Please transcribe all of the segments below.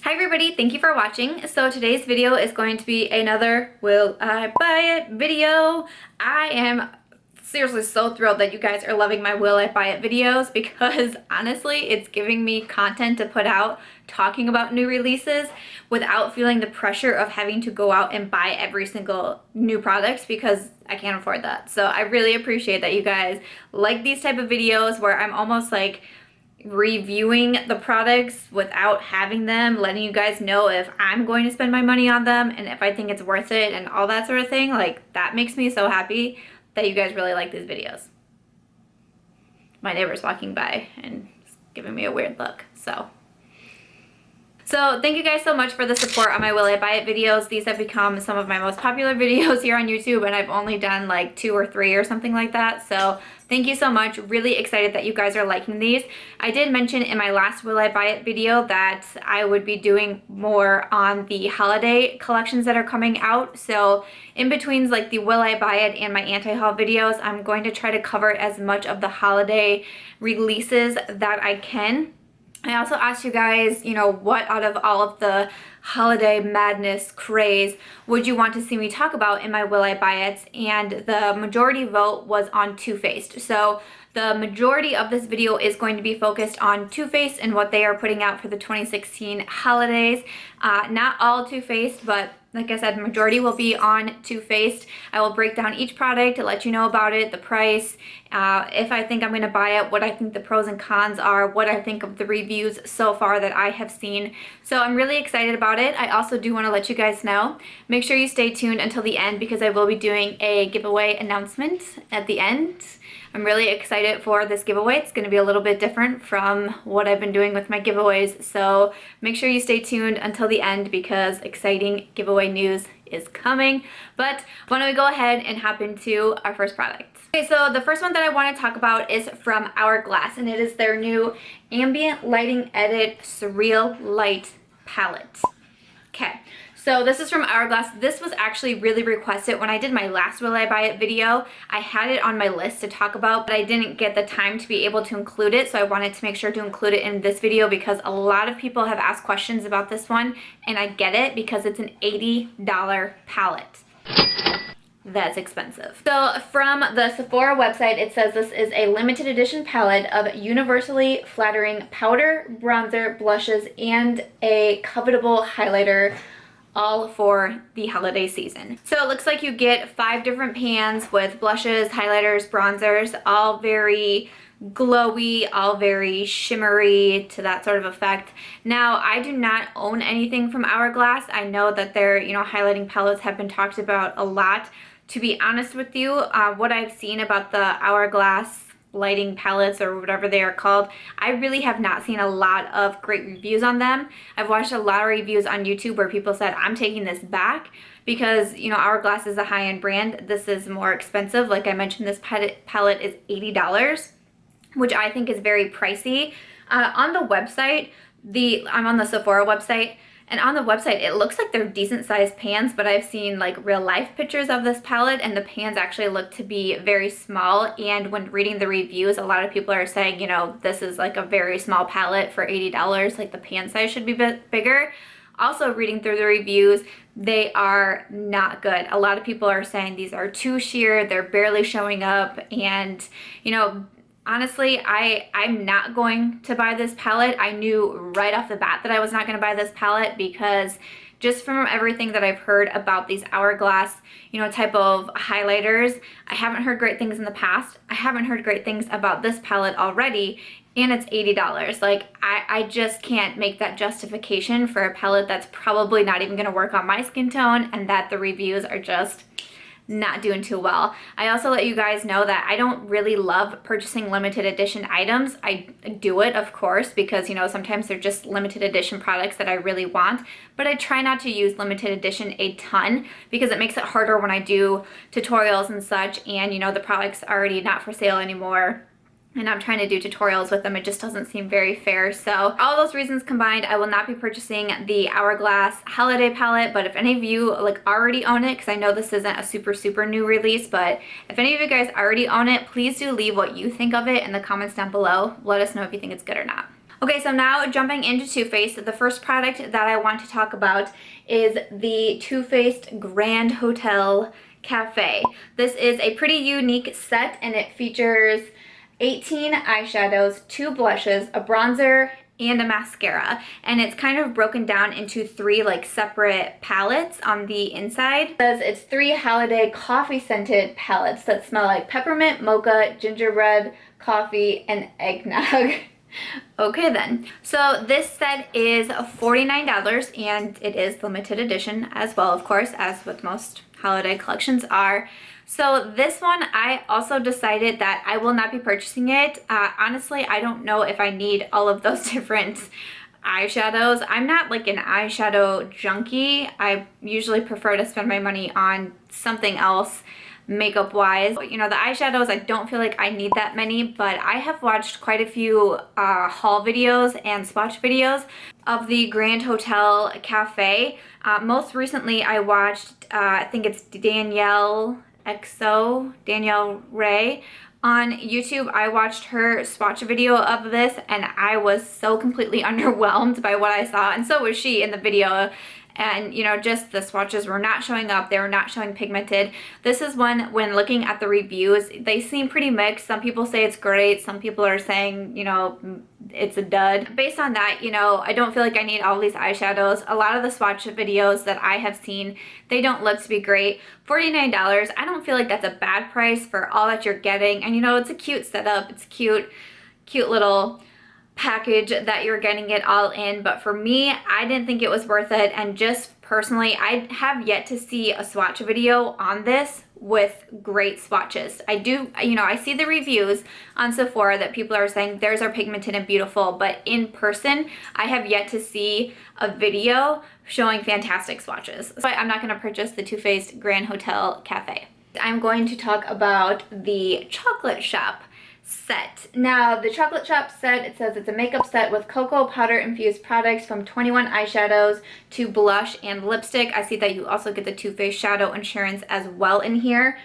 Hi everybody, thank you for watching. So today's video is going to be another Will I Buy It video. I am seriously so thrilled that you guys are loving my Will I Buy It videos because honestly it's giving me content to put out talking about new releases without feeling the pressure of having to go out and buy every single new product because I can't afford that. So I really appreciate that you guys like these type of videos where I'm almost like reviewing the products without having them, letting you guys know if I'm going to spend my money on them and if I think it's worth it and all that sort of thing. Like, that makes me so happy that you guys really like these videos. My neighbor's walking by and giving me a weird look, so thank you guys so much for the support on my Will I Buy It videos. These have become some of my most popular videos here on YouTube, and I've only done like 2 or 3 or something like that. So thank you so much. Really excited that you guys are liking these. I did mention in my last Will I Buy It video that I would be doing more on the holiday collections that are coming out. So in between like the Will I Buy It and my anti-haul videos, I'm going to try to cover as much of the holiday releases that I can. I also asked you guys, what out of all of the holiday madness craze would you want to see me talk about in my Will I Buy It? And the majority vote was on Too Faced. So the majority of this video is going to be focused on Too Faced and what they are putting out for the 2016 holidays. Not all Too Faced, but like I said, majority will be on Too Faced. I will break down each product to let you know about it, the price, if I think I'm going to buy it, what I think the pros and cons are, what I think of the reviews so far that I have seen. So I'm really excited about it. I also do want to let you guys know, make sure you stay tuned until the end because I will be doing a giveaway announcement at the end. I'm really excited for this giveaway. It's going to be a little bit different from what I've been doing with my giveaways. So make sure you stay tuned until the end because exciting giveaway news is coming. But why don't we go ahead and hop into our first product. Okay, so the first one that I want to talk about is from Hourglass, and it is their new Ambient Lighting Edit Surreal Light Palette. Okay. So this is from Hourglass. This was actually really requested when I did my last Will I Buy It video. I had it on my list to talk about, but I didn't get the time to be able to include it, so I wanted to make sure to include it in this video because a lot of people have asked questions about this one, and I get it because it's an $80 palette. That's expensive. So from the Sephora website, it says this is a limited edition palette of universally flattering powder, bronzer, blushes, and a covetable highlighter, all for the holiday season. So it looks like you get 5 different pans with blushes, highlighters, bronzers, all very glowy, all very shimmery to that sort of effect. Now, I do not own anything from Hourglass. I know that their, highlighting palettes have been talked about a lot. To be honest with you, what I've seen about the Hourglass lighting palettes or whatever they are called, I really have not seen a lot of great reviews on them. I've watched a lot of reviews on YouTube where people said, I'm taking this back because, Hourglass is a high-end brand. This is more expensive. Like I mentioned, this palette is $80, which I think is very pricey. On the website, I'm on the Sephora website, and on the website, it looks like they're decent sized pans, but I've seen like real life pictures of this palette and the pans actually look to be very small. And when reading the reviews, a lot of people are saying, this is like a very small palette for $80, like the pan size should be a bit bigger. Also reading through the reviews, they are not good. A lot of people are saying these are too sheer, they're barely showing up, and honestly, I'm not going to buy this palette. I knew right off the bat that I was not going to buy this palette because just from everything that I've heard about these Hourglass, type of highlighters, I haven't heard great things in the past. I haven't heard great things about this palette already, and it's $80. Like, I just can't make that justification for a palette that's probably not even going to work on my skin tone and that the reviews are just not doing too well. I also let you guys know that I don't really love purchasing limited edition items. I do it, of course, because sometimes they're just limited edition products that I really want, but I try not to use limited edition a ton because it makes it harder when I do tutorials and such, and the product's already not for sale anymore and I'm trying to do tutorials with them. It just doesn't seem very fair. So all those reasons combined, I will not be purchasing the Hourglass holiday palette, but if any of you already own it, because I know this isn't a super new release, but if any of you guys already own it, please do leave what you think of it in the comments down below. Let us know if you think it's good or not. Okay, so now jumping into Too Faced, the first product that I want to talk about is the Too Faced Grand Hotel Café. This is a pretty unique set and it features 18 eyeshadows, 2 blushes, a bronzer, and a mascara, and it's kind of broken down into 3 like separate palettes on the inside. It says it's 3 holiday coffee scented palettes that smell like peppermint, mocha, gingerbread, coffee, and eggnog. Okay then, so this set is $49 and it is limited edition as well, of course, as with most holiday collections are. So this one, I also decided that I will not be purchasing it. Honestly, I don't know if I need all of those different eyeshadows. I'm not like an eyeshadow junkie. I usually prefer to spend my money on something else makeup wise. You know, the eyeshadows, I don't feel like I need that many, but I have watched quite a few haul videos and swatch videos of the Grand Hotel Cafe. Most recently I watched, I think it's Danielle Ray on YouTube. I watched her swatch video of this and I was so completely underwhelmed by what I saw, and so was she in the video. And you know, just the swatches were not showing up, they were not showing pigmented. This is one, when looking at the reviews, they seem pretty mixed. Some people say it's great, some people are saying, you know, it's a dud. Based on that, you know, I don't feel like I need all these eyeshadows. A lot of the swatch videos that I have seen, they don't look to be great. $49, I don't feel like that's a bad price for all that you're getting. And you know, it's a cute setup, it's cute little package that you're getting it all in, but for me, I didn't think it was worth it. And just personally, I have yet to see a swatch video on this with great swatches. I do, you know, I see the reviews on Sephora that people are saying theirs are pigmented and beautiful, but in person, I have yet to see a video showing fantastic swatches. So I'm not going to purchase the Too Faced Grand Hotel Cafe. I'm going to talk about the Chocolate Shop set. Now, the Chocolate Shop set, it says it's a makeup set with cocoa powder infused products from 21 eyeshadows to blush and lipstick. I see that you also get the Too Faced Shadow Insurance as well in here.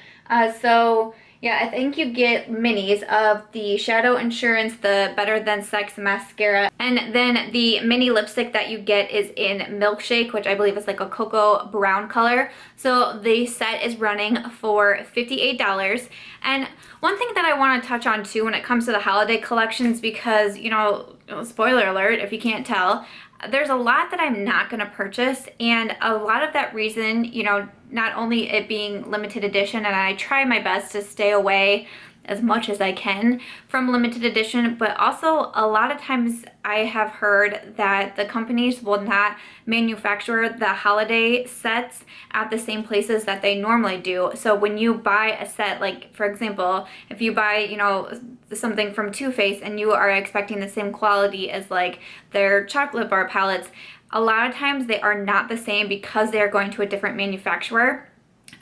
So yeah, I think you get minis of the Shadow Insurance, the Better Than Sex mascara, and then the mini lipstick that you get is in Milkshake, which I believe is like a cocoa brown color. So the set is running for $58. And one thing that I want to touch on too when it comes to the holiday collections, because, you know, spoiler alert if you can't tell, there's a lot that I'm not going to purchase, and a lot of that reason, you know, not only it being limited edition, and I try my best to stay away as much as I can from limited edition, but also a lot of times I have heard that the companies will not manufacture the holiday sets at the same places that they normally do. So when you buy a set, like for example, if you buy, you know, something from Too Faced and you are expecting the same quality as like their chocolate bar palettes, a lot of times they are not the same because they are going to a different manufacturer.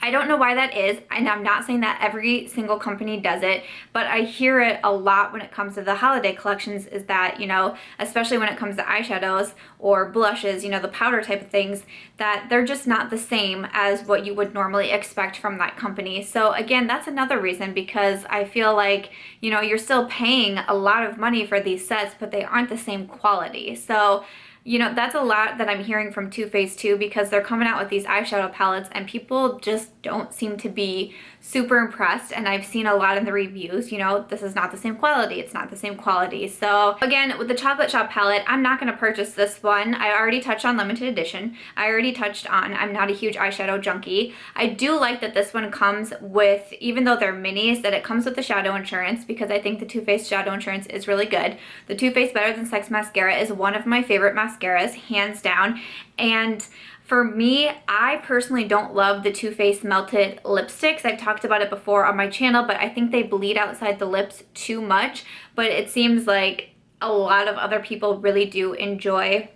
I don't know why that is, and I'm not saying that every single company does it, but I hear it a lot when it comes to the holiday collections, is that, you know, especially when it comes to eyeshadows or blushes, you know, the powder type of things, that they're just not the same as what you would normally expect from that company. So again, that's another reason, because I feel like, you know, you're still paying a lot of money for these sets, but they aren't the same quality. So you know, that's a lot that I'm hearing from Too Faced too, because they're coming out with these eyeshadow palettes and people just don't seem to be super impressed. And I've seen a lot in the reviews, you know, this is not the same quality, it's not the same quality. So again, with the Chocolate Shop palette, I'm not going to purchase this one. I already touched on limited edition. I already touched on I'm not a huge eyeshadow junkie. I do like that this one comes with, even though they're minis, that it comes with the Shadow Insurance, because I think the Too Faced Shadow Insurance is really good. The Too Faced Better Than Sex mascara is one of my favorite mascaras, hands down. And for me, I personally don't love the Too Faced melted lipsticks. I've talked about it before on my channel, but I think they bleed outside the lips too much. But it seems like a lot of other people really do enjoy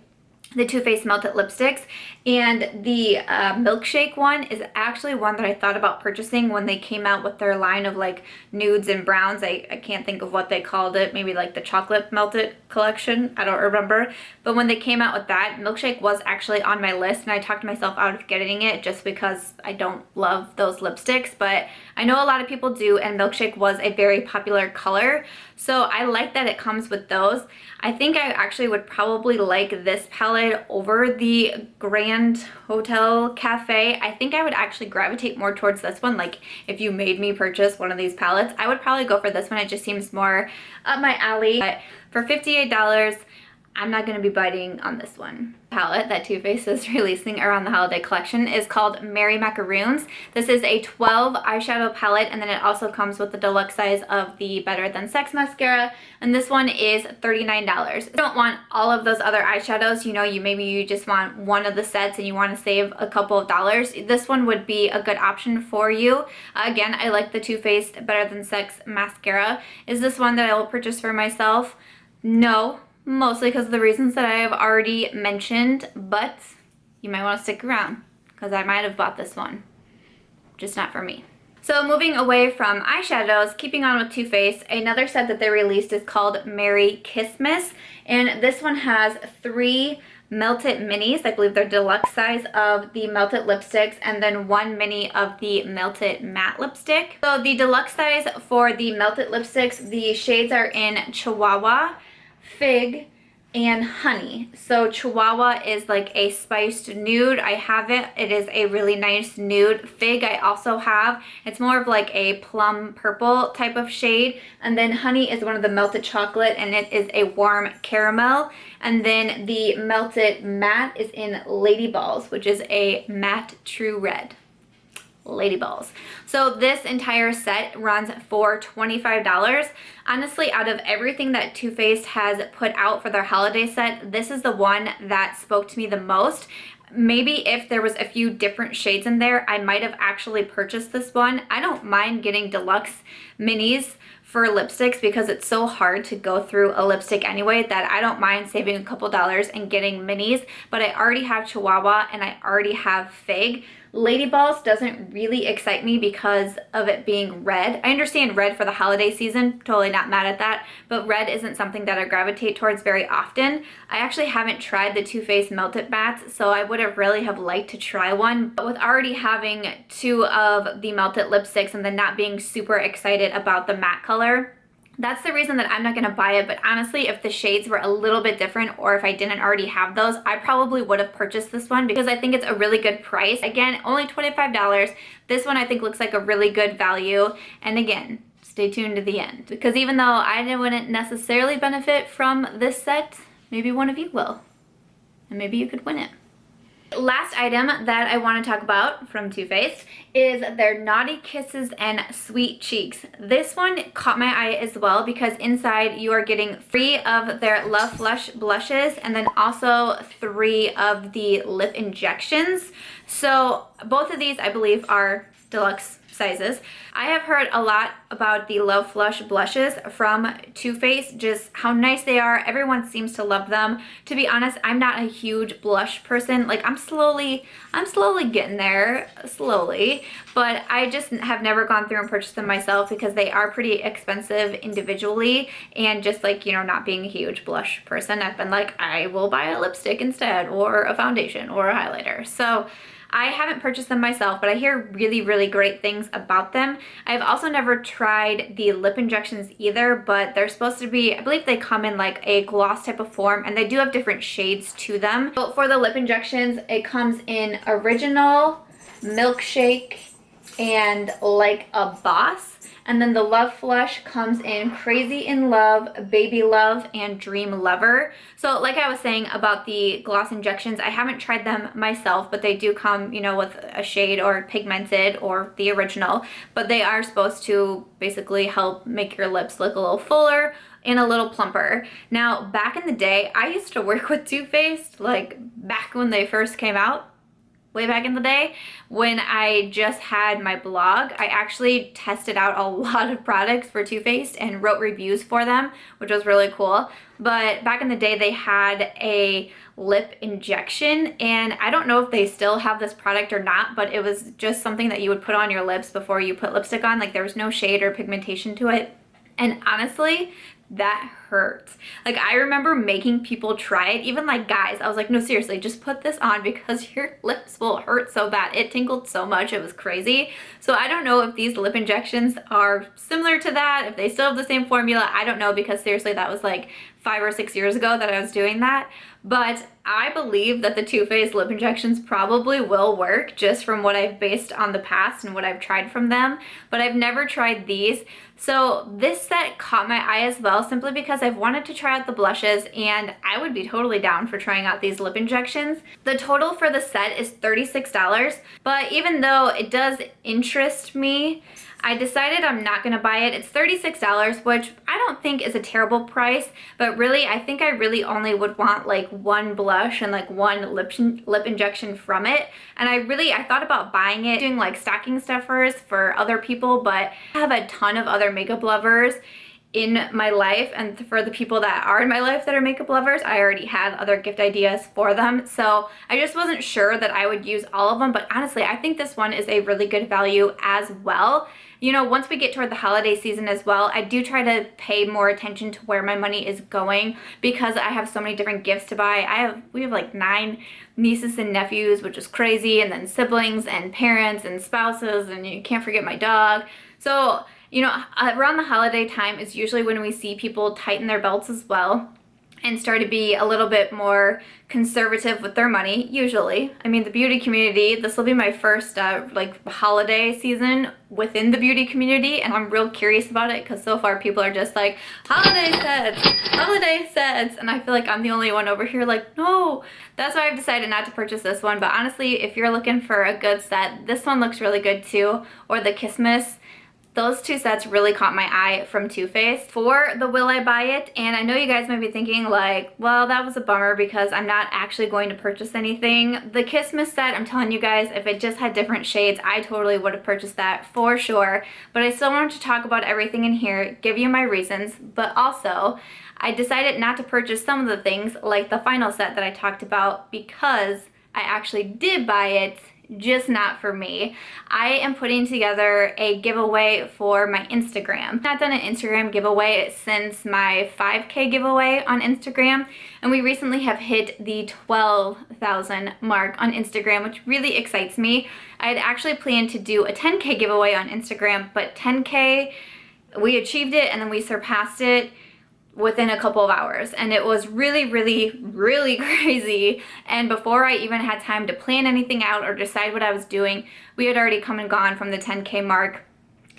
the Too Faced melted lipsticks, and the Milkshake one is actually one that I thought about purchasing when they came out with their line of like nudes and browns. I can't think of what they called it, maybe like the chocolate melted collection, I don't remember. But when they came out with that, Milkshake was actually on my list, and I talked myself out of getting it just because I don't love those lipsticks, but I know a lot of people do, and Milkshake was a very popular color. So I like that it comes with those. I think I actually would probably like this palette over the Grand Hotel Cafe. I think I would actually gravitate more towards this one. Like if you made me purchase one of these palettes, I would probably go for this one. It just seems more up my alley. But for $58, I'm not going to be biting on this one. The palette that Too Faced is releasing around the holiday collection is called Merry Macaroons. This is a 12 eyeshadow palette, and then it also comes with the deluxe size of the Better Than Sex mascara, and this one is $39. If you don't want all of those other eyeshadows, you know, maybe you just want one of the sets and you want to save a couple of dollars, this one would be a good option for you. Again, I like the Too Faced Better Than Sex mascara. Is this one that I will purchase for myself? No. Mostly because of the reasons that I have already mentioned, but you might want to stick around because I might have bought this one, just not for me. So moving away from eyeshadows, keeping on with Too Faced, another set that they released is called Merry Kissmas, and this one has 3 melted minis. I believe they're deluxe size of the melted lipsticks, and then 1 mini of the melted matte lipstick. So the deluxe size for the melted lipsticks, the shades are in Chihuahua, Fig, and Honey. So Chihuahua is like a spiced nude. I have it. It is a really nice nude. Fig I also have. It's more of like a plum purple type of shade. And then Honey is one of the melted chocolate, and it is a warm caramel. And then the melted matte is in Lady Balls, which is a matte true red. Lady Balls. So this entire set runs for $25. Honestly, out of everything that Too Faced has put out for their holiday set, this is the one that spoke to me the most. Maybe if there was a few different shades in there, I might have actually purchased this one. I don't mind getting deluxe minis for lipsticks because it's so hard to go through a lipstick anyway that I don't mind saving a couple dollars and getting minis, but I already have Chihuahua and I already have Fig. Lady Balls doesn't really excite me because of it being red. I understand red for the holiday season, totally not mad at that, but red isn't something that I gravitate towards very often. I actually haven't tried the Too Faced Melted Mattes, so I would have really have liked to try one. But with already having 2 of the melted lipsticks and then not being super excited about the matte color, that's the reason that I'm not going to buy it. But honestly, if the shades were a little bit different, or if I didn't already have those, I probably would have purchased this one because I think it's a really good price. Again, only $25. This one I think looks like a really good value. And again, stay tuned to the end, because even though I wouldn't necessarily benefit from this set, maybe one of you will, and maybe you could win it. Last item that I want to talk about from Too Faced is their Naughty Kisses and Sweet Cheeks. This one caught my eye as well because inside you are getting 3 of their Love Flush blushes and then also 3 of the lip injections. So both of these I believe are deluxe sizes. I have heard a lot about the Love Flush blushes from Too Faced, just how nice they are. Everyone seems to love them. To be honest, I'm not a huge blush person. Like I'm slowly getting there, slowly, but I just have never gone through and purchased them myself because they are pretty expensive individually, and just like, you know, not being a huge blush person, I've been like, I will buy a lipstick instead, or a foundation, or a highlighter. So I haven't purchased them myself, but I hear really, really great things about them. I've also never tried the lip injections either, but they're supposed to be, I believe they come in like a gloss type of form, and they do have different shades to them. So for the lip injections, it comes in Original, Milkshake, and Like a Boss. And then the Love Flush comes in Crazy in Love, Baby Love, and Dream Lover. So like I was saying about the gloss injections, I haven't tried them myself, but they do come, you know, with a shade or pigmented or the original. But they are supposed to basically help make your lips look a little fuller and a little plumper. Now, back in the day, I used to work with Too Faced, like back when they first came out. Way back in the day when I just had my blog, I actually tested out a lot of products for Too Faced and wrote reviews for them, which was really cool. But back in the day, they had a lip injection, and I don't know if they still have this product or not, but it was just something that you would put on your lips before you put lipstick on. Like there was no shade or pigmentation to it. And honestly, that hurts. Like, I remember making people try it, even like guys. I was like, no, seriously, just put this on because your lips will hurt so bad. It tingled so much, it was crazy. So I don't know if these lip injections are similar to that, if they still have the same formula. I don't know, because seriously, that was like 5 or 6 years ago that I was doing that. But I believe that the Too Faced lip injections probably will work, just from what I've based on the past and what I've tried from them. But I've never tried these. So this set caught my eye as well, simply because I've wanted to try out the blushes, and I would be totally down for trying out these lip injections. The total for the set is $36, but even though it does interest me, I decided I'm not gonna buy it. It's $36, which I don't think is a terrible price, but really, I think I really only would want like one blush and like one lip injection from it. And I thought about buying it, doing like stocking stuffers for other people, but I have a ton of other makeup lovers in my life, and for the people that are in my life that are makeup lovers, I already had other gift ideas for them. So I just wasn't sure that I would use all of them, but honestly, I think this one is a really good value as well. You know, once we get toward the holiday season as well, I do try to pay more attention to where my money is going, because I have so many different gifts to buy. We have like 9 nieces and nephews, which is crazy, and then siblings and parents and spouses, and you can't forget my dog. So, you know, around the holiday time is usually when we see people tighten their belts as well and start to be a little bit more conservative with their money, usually. I mean, the beauty community, this will be my first like holiday season within the beauty community, and I'm real curious about it, because so far people are just like, holiday sets, and I feel like I'm the only one over here like, no. That's why I've decided not to purchase this one, but honestly, if you're looking for a good set, this one looks really good too, or the Kissmas. Those 2 sets really caught my eye from Too Faced. For the will I buy it, and I know you guys might be thinking like, well, that was a bummer because I'm not actually going to purchase anything. The Kissmas set, I'm telling you guys, if it just had different shades, I totally would have purchased that for sure. But I still wanted to talk about everything in here, give you my reasons, but also I decided not to purchase some of the things like the final set that I talked about, because I actually did buy it, just not for me. I am putting together a giveaway for my Instagram. I've not done an Instagram giveaway since my 5K giveaway on Instagram, and we recently have hit the 12,000 mark on Instagram, which really excites me. I had actually planned to do a 10K giveaway on Instagram, but 10K, we achieved it, and then we surpassed it within a couple of hours, and it was really crazy. And before I even had time to plan anything out or decide what I was doing, we had already come and gone from the 10K mark.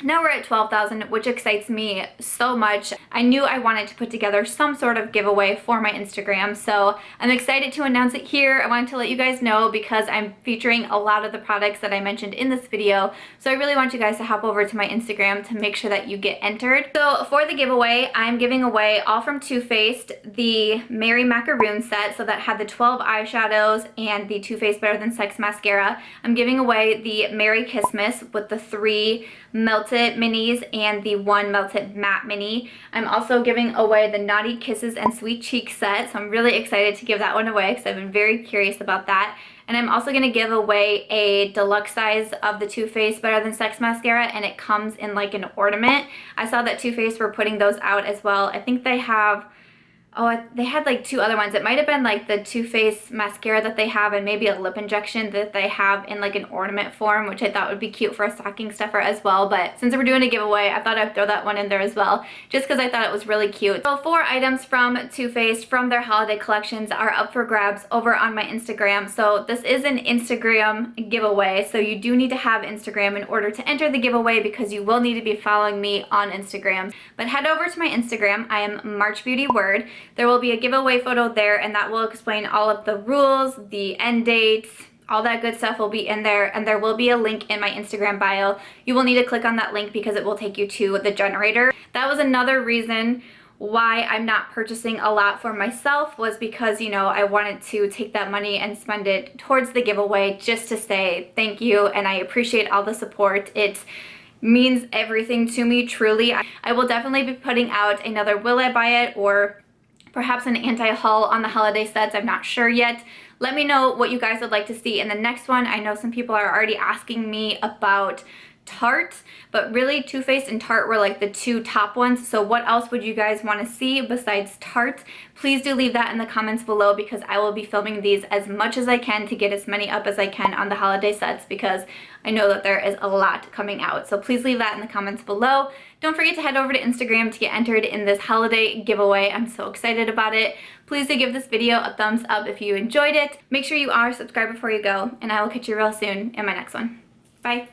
Now we're at 12,000, which excites me so much. I knew I wanted to put together some sort of giveaway for my Instagram, so I'm excited to announce it here. I wanted to let you guys know because I'm featuring a lot of the products that I mentioned in this video, so I really want you guys to hop over to my Instagram to make sure that you get entered. So for the giveaway, I'm giving away, all from Too Faced, the Merry Macaroons set, so that had the 12 eyeshadows and the Too Faced Better Than Sex mascara. I'm giving away the Merry Kissmas with the 3 melted minis and the 1 melted matte mini. I'm also giving away the Naughty Kisses and Sweet Cheeks set, so I'm really excited to give that one away because I've been very curious about that. And I'm also going to give away a deluxe size of the Too Faced Better Than Sex mascara, and it comes in like an ornament. I saw that Too Faced were putting those out as well. I think they have, they had like 2 other ones. It might have been like the Too Faced mascara that they have, and maybe a lip injection that they have in like an ornament form, which I thought would be cute for a stocking stuffer as well. But since we're doing a giveaway, I thought I'd throw that one in there as well, just because I thought it was really cute. So 4 items from Too Faced from their holiday collections are up for grabs over on my Instagram. So this is an Instagram giveaway, so you do need to have Instagram in order to enter the giveaway, because you will need to be following me on Instagram. But head over to my Instagram. I am March Beauty Word. There will be a giveaway photo there, and that will explain all of the rules, the end dates, all that good stuff will be in there, and there will be a link in my Instagram bio. You will need to click on that link because it will take you to the generator. That was another reason why I'm not purchasing a lot for myself, was because, you know, I wanted to take that money and spend it towards the giveaway, just to say thank you, and I appreciate all the support. It means everything to me, truly. I will definitely be putting out another Will I Buy It, or perhaps an anti-haul on the holiday sets. I'm not sure yet. Let me know what you guys would like to see in the next one. I know some people are already asking me about Tarte, but really Too Faced and Tarte were like the two top ones. So what else would you guys want to see besides Tarte? Please do leave that in the comments below, because I will be filming these as much as I can to get as many up as I can on the holiday sets, because I know that there is a lot coming out. So please leave that in the comments below. Don't forget to head over to Instagram to get entered in this holiday giveaway. I'm so excited about it. Please do give this video a thumbs up if you enjoyed it. Make sure you are subscribed before you go, and I will catch you real soon in my next one. Bye.